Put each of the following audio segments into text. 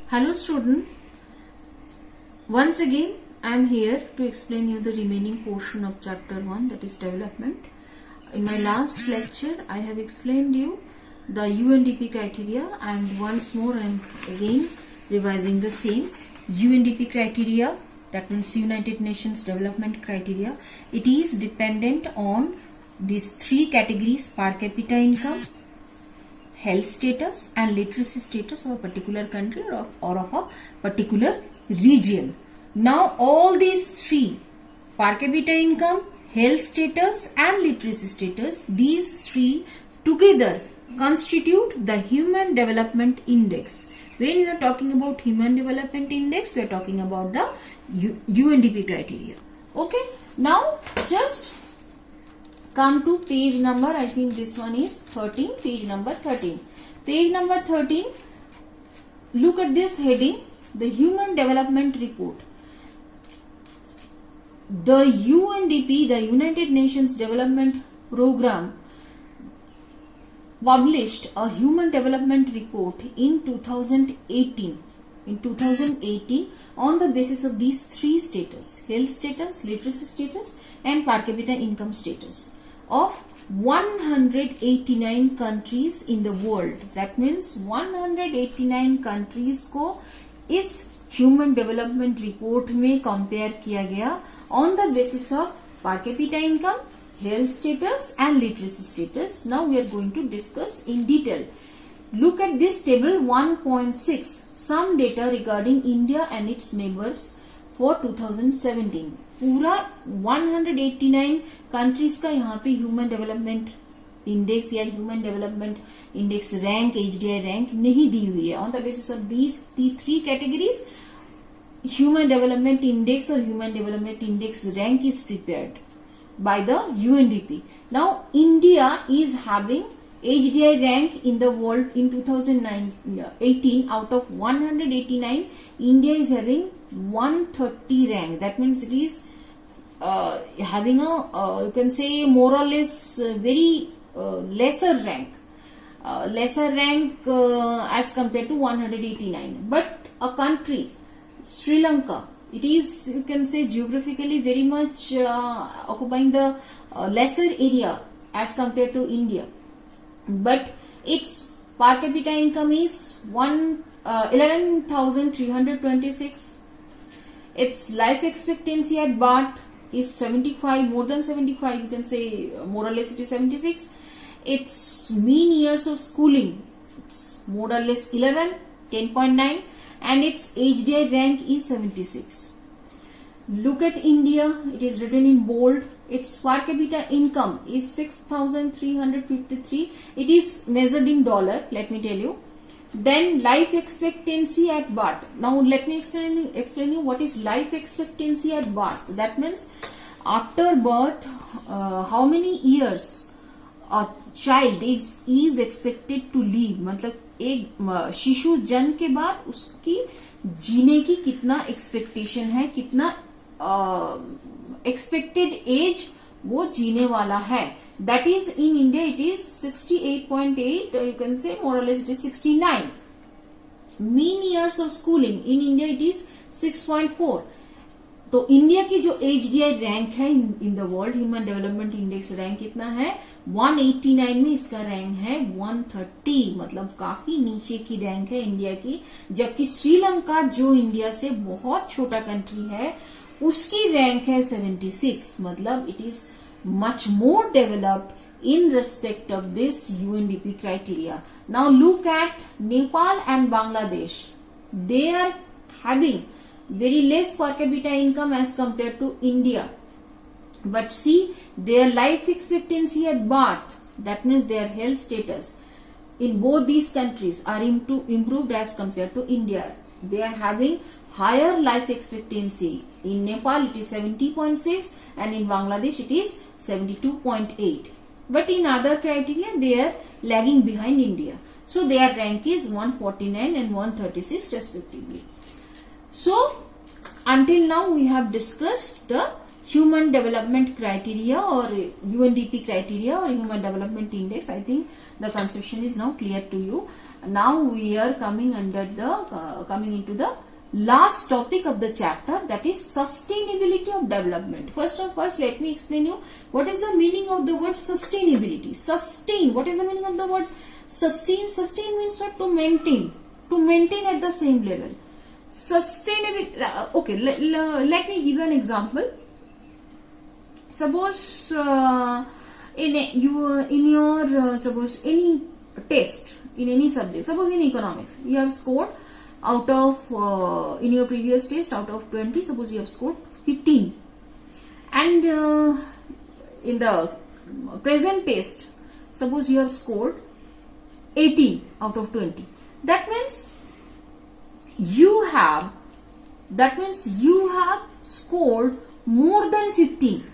Hello student, once again I am here to explain you the remaining portion of chapter 1, that is development. In my last lecture I have explained you the UNDP criteria, and once more I am again revising the same. UNDP criteria, that means United Nations Development Criteria, it is dependent on these three categories: per capita income, health status and literacy status of a particular country or of a particular region. Now all these three, per capita income, health status and literacy status, these three together constitute the Human Development Index. When we are talking about Human Development Index, we are talking about the UNDP criteria. Okay, now just come to page number, I think this one is 13, page number 13. Page number 13, look at this heading, the Human Development Report. The UNDP, the United Nations Development Program, published a Human Development Report in 2018. In 2018, on the basis of these three status: health status, literacy status and per capita income status, of 189 countries in the world. That means 189 countries को इस human development report में compare किया गया on the basis of per capita income, health status and literacy status. Now we are going to discuss in detail. Look at this table 1.6, some data regarding India and its members for 2017. पूरा 189 countries का यहाँ पे human development index या human development index rank, HDI rank नहीं दी हुई है. On the basis of these three categories human development index और human development index rank is prepared by the UNDP. Now India is having HDI rank in the world in 2018. Out of 189, India is having 130 rank. That means it is having a you can say more or less very lesser rank, as compared to 189. But a country, Sri Lanka, it is, you can say, geographically very much occupying the lesser area as compared to India. But its per capita income is 11,326. Its life expectancy at birth is 75, more than 75, you can say more or less it is 76. Its mean years of schooling, it's more or less 11, 10.9, and its HDI rank is 76. Look at India, it is written in bold. Its per capita income is 6,353. It is measured in dollar, let me tell you. Then life expectancy at birth. Now let me explain you what is life expectancy at birth. That means after birth, how many years a child is expected to live. मतलब एक शिशु जन्म के बाद उसकी जीने की कितना एक्सपेक्टेशन है, कितना एक्सपेक्टेड एज वो जीने वाला है. That is in India it is 68.8, you can say more or less it is 69. Mean years of schooling in India it is 6.4. तो इंडिया की जो HDI रैंक है in the world, human development index rank कितना है 189 में, इसका rank है 130, मतलब काफी नीचे की रैंक है इंडिया की. जबकि श्रीलंका जो इंडिया से बहुत छोटा कंट्री है उसकी रैंक है 76, मतलब it is much more developed in respect of this UNDP criteria. Now look at Nepal and Bangladesh. They are having very less per capita income as compared to India. But see, their life expectancy at birth, that means their health status, in both these countries are improved as compared to India. They are having higher life expectancy. In Nepal it is 70.6 and in Bangladesh it is 72.8. But in other criteria they are lagging behind India. So their rank is 149 and 136 respectively. So until now we have discussed the Human Development Criteria or UNDP criteria or Human Development Index. I think the conception is now clear to you. Now we are coming into the last topic of the chapter, that is sustainability of development. First, let me explain you what is the meaning of the word sustainability. Sustain. What is the meaning of the word sustain? Sustain means what? To maintain at the same level. Sustainability. Okay, let me give you an example. Suppose suppose any test in any subject, suppose in economics, you have scored out of in your previous test, out of 20, suppose you have scored 15, and in the present test, suppose you have scored 18 out of 20. That means you have scored more than 15.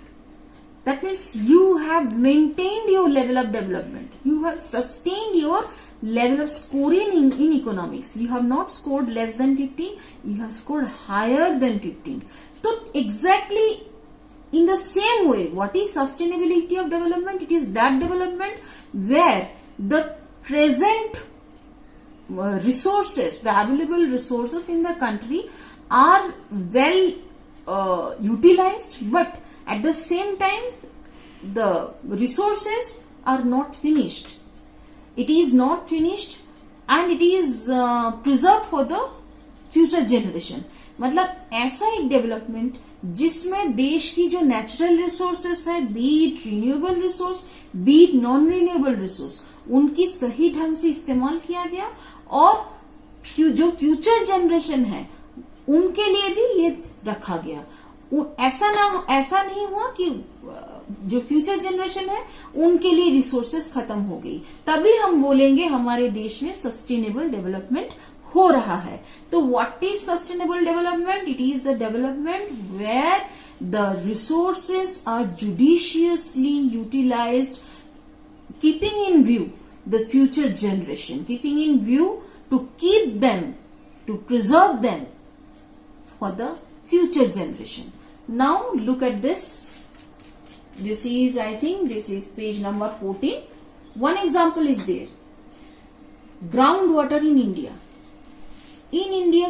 That means you have maintained your level of development. You have sustained your level of scoring in economics. You have not scored less than 15. You have scored higher than 15. So exactly in the same way, what is sustainability of development? It is that development where the present resources, the available resources in the country are well utilized, but at the same time the resources are not finished. It is not finished and it is preserved for the future generation. मतलब ऐसा एक development जिसमें देश की जो natural resources है, be it renewable resource, be it non renewable resource, उनकी सही ढंग से इस्तेमाल किया गया और जो फ्यूचर जनरेशन है उनके लिए भी ये रखा गया. ऐसा नहीं हुआ कि जो फ्यूचर जनरेशन है उनके लिए रिसोर्सेस खत्म हो गई, तभी हम बोलेंगे हमारे देश में सस्टेनेबल डेवलपमेंट हो रहा है. तो what is sustainable development? It is the development where the resources are judiciously utilized, keeping in view the future generation, keeping in view to keep them, to preserve them for the future generation. Now look at this. This is, I think this is page number 14. One example is there. Groundwater in India. In India,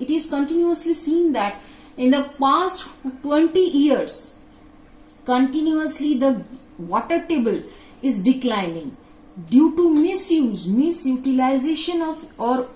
it is continuously seen that in the past 20 years, continuously the water table is declining due to misutilization of, or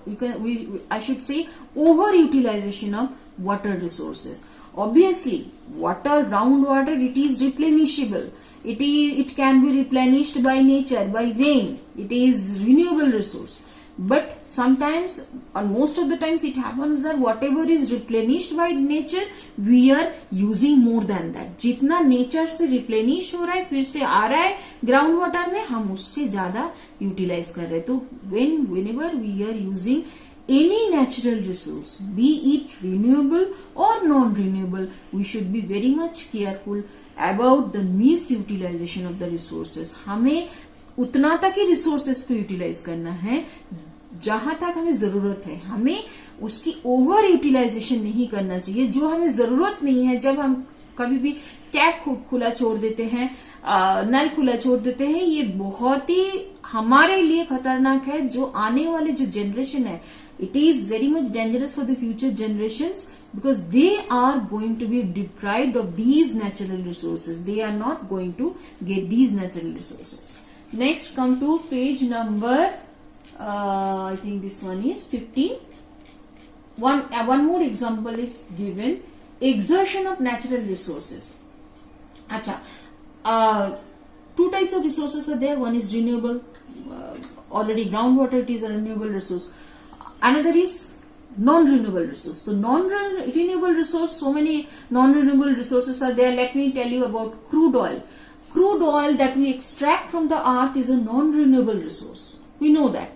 I should say overutilization of water resources. Obviously, groundwater, it is replenishable. It can be replenished by nature, by rain. It is renewable resource. But sometimes, or most of the times, it happens that whatever is replenished by nature, we are using more than that. जितना nature से replenish हो रहा है, फिर से आ रहा है ground water में, हम उससे ज्यादा utilize कर रहे हैं. तो whenever we are using any natural resource, be it renewable or non-renewable, we should be very much careful about the misutilization of the resources. हमें उतना तक ही resources को utilize करना है जहां तक हमें जरूरत है. हमें उसकी ओवर यूटिलाइजेशन नहीं करना चाहिए जो हमें जरूरत नहीं है. जब हम कभी भी टैप खुला छोड़ देते हैं, नल खुला छोड़ देते हैं, ये बहुत ही हमारे लिए खतरनाक है. जो आने वाले जो जनरेशन है, it is very much dangerous for the future generations because they are going to be deprived of these natural resources. They are not going to get these natural resources. Next, come to page number, I think this one is 15. One more example is given. Exertion of natural resources. Acha, two types of resources are there. One is renewable. Already groundwater, it is a renewable resource. Another is non-renewable resource. So non-renewable resource, so many non-renewable resources are there. Let me tell you about crude oil. Crude oil that we extract from the earth is a non-renewable resource. We know that.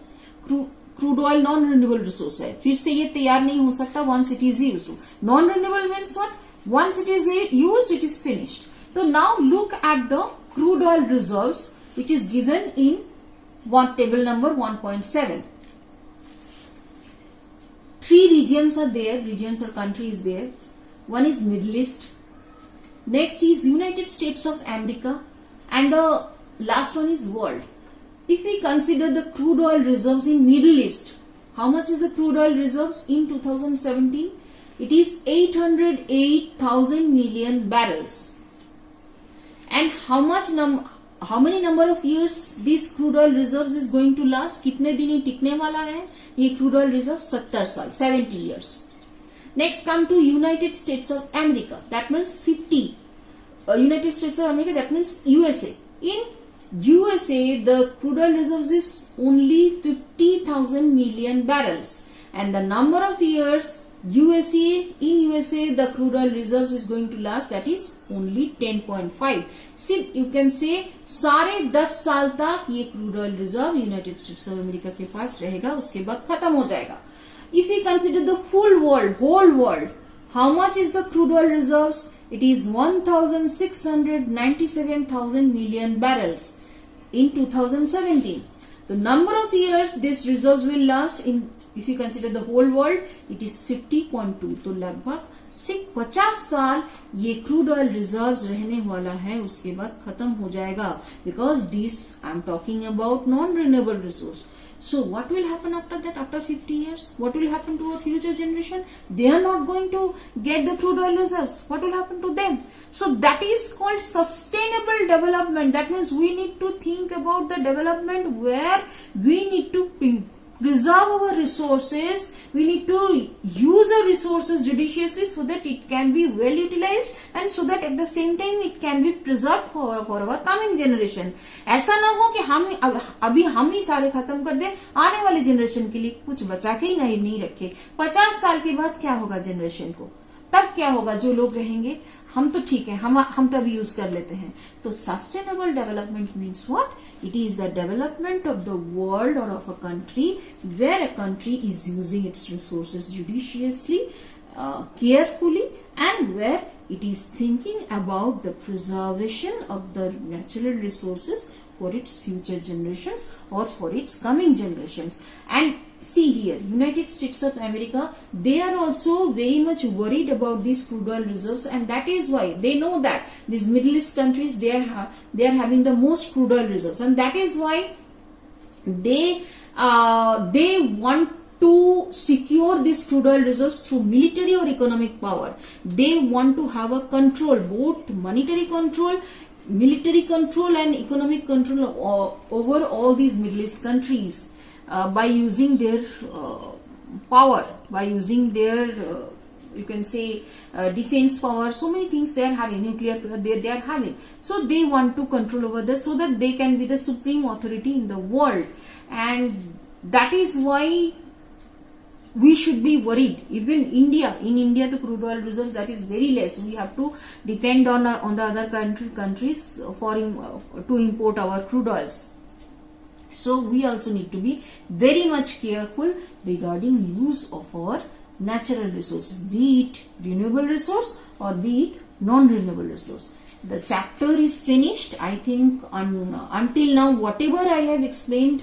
Crude oil non-renewable resource है. फिर से ये तैयार नहीं हो सकता once it is used. Non-renewable means what? Once it is used, it is finished. So now look at the crude oil reserves which is given in table number 1.7. 3 regions are there. Regions or countries there. One is Middle East. Next is United States of America. And the last one is world. If we consider the crude oil reserves in Middle East, how much is the crude oil reserves in 2017? It is 808,000 million barrels. And how many number of years this crude oil reserves is going to last? कितने दिन ये टिकने वाला है ये crude oil reserve? 70 साल, 70 years. Next come to United States of America. That means 50. United States of America, that means USA. In USA, the crude oil reserves is only 50,000 million barrels. And the number of years in USA, the crude oil reserves is going to last, that is only 10.5. See, you can say सारे 10 साल तक ये crude oil reserve United States of America के पास रहेगा, उसके बाद खत्म हो जाएगा. If we consider the full world, whole world, how much is the crude oil reserves? It is 1,697,000 million barrels in 2017. The number of years this reserves will last in, if you consider the whole world, it is 50.2. तो लगभग सिर्फ 50 साल ये crude oil reserves रहने वाला है, उसके बाद खत्म हो जाएगा. Because this I am talking about non-renewable resource. So what will happen after that? After 50 years, what will happen to our future generation? They are not going to get the crude oil reserves. What will happen to them? So that is called sustainable development. That means we need to think about the development where we need to preserve our resources. We need to use our resources judiciously so that it can be well utilized and so that at the same time it can be preserved for our coming generation. ऐसा ना हो कि अभी हम ही सारे खत्म कर दें, आने वाले जनरेशन के लिए कुछ बचा के ही नहीं रखे. 50 साल के बाद क्या होगा जनरेशन को? तब क्या होगा? जो लोग रहेंगे, हम तो ठीक है, हम तब यूज कर लेते हैं. तो sustainable development means what? It is the development of the world और of a country where a country is using its resources judiciously, carefully, and where it is thinking about the preservation of the natural resources for its future generations or for its coming generations. And see here, United States of America, they are also very much worried about these crude oil reserves, and that is why they know that these Middle East countries, they are having the most crude oil reserves, and that is why they want to secure these crude oil reserves through military or economic power. They want to have a control, both monetary control, military control and economic control over all these Middle East countries by using their power, by using their you can say defense power. So many things they are having, nuclear they are having. So they want to control over this so that they can be the supreme authority in the world, and that is why we should be worried. Even in India, the crude oil reserves, that is very less. We have to depend on the other countries to import our crude oils. So we also need to be very much careful regarding use of our natural resources, be it renewable resource or be it non-renewable resource. The chapter is finished. I think until now, whatever I have explained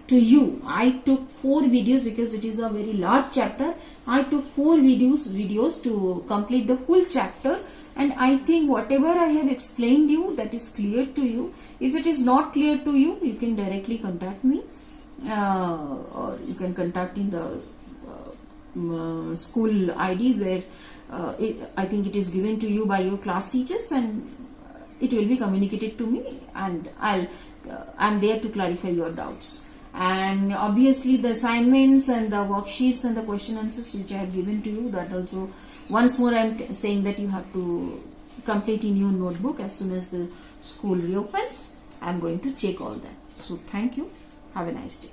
to you, I took 4 videos because it is a very large chapter. I took 4 videos to complete the full chapter, and I think whatever I have explained you, that is clear to you. If it is not clear to you, you can directly contact me, or you can contact in the school ID where I think it is given to you by your class teachers, and it will be communicated to me, and I'm there to clarify your doubts. And obviously the assignments and the worksheets and the question answers which I have given to you, that also once more I am saying that you have to complete in your notebook as soon as the school reopens. I am going to check all that. So thank you. Have a nice day.